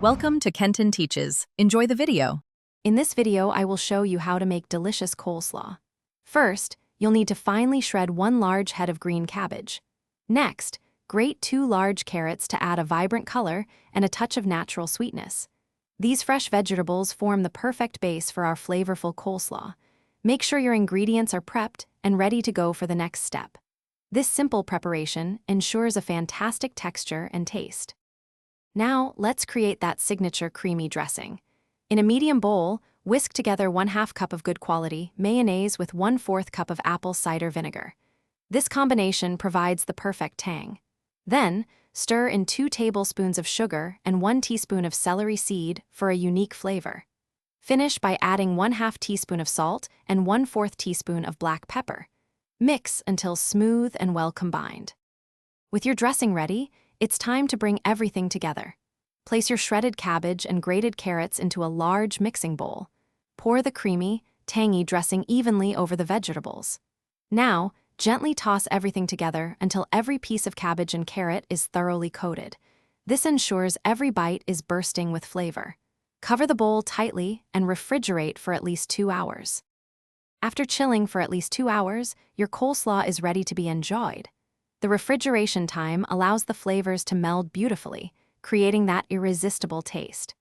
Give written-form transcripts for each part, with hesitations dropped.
Welcome to Kenton Teaches. Enjoy the video. In this video, I will show you how to make delicious coleslaw. First, you'll need to finely shred 1 large head of green cabbage. Next, grate 2 large carrots to add a vibrant color and a touch of natural sweetness. These fresh vegetables form the perfect base for our flavorful coleslaw. Make sure your ingredients are prepped and ready to go for the next step. This simple preparation ensures a fantastic texture and taste. Now, let's create that signature creamy dressing. In a medium bowl, whisk together 1/2 cup of good quality mayonnaise with 1/4 cup of apple cider vinegar. This combination provides the perfect tang. Then, stir in 2 tablespoons of sugar and 1 teaspoon of celery seed for a unique flavor. Finish by adding 1/2 teaspoon of salt and 1/4 teaspoon of black pepper. Mix until smooth and well combined. With your dressing ready, it's time to bring everything together. Place your shredded cabbage and grated carrots into a large mixing bowl. Pour the creamy, tangy dressing evenly over the vegetables. Now, gently toss everything together until every piece of cabbage and carrot is thoroughly coated. This ensures every bite is bursting with flavor. Cover the bowl tightly and refrigerate for at least 2 hours. After chilling for at least 2 hours, your coleslaw is ready to be enjoyed. The refrigeration time allows the flavors to meld beautifully, creating that irresistible taste.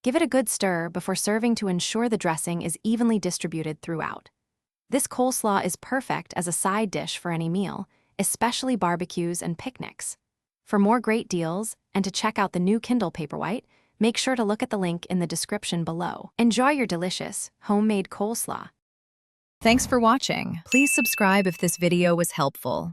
Give it a good stir before serving to ensure the dressing is evenly distributed throughout. This coleslaw is perfect as a side dish for any meal, especially barbecues and picnics. For more great deals and to check out the new Kindle Paperwhite, make sure to look at the link in the description below. Enjoy your delicious, homemade coleslaw. Thanks for watching. Please subscribe if this video was helpful.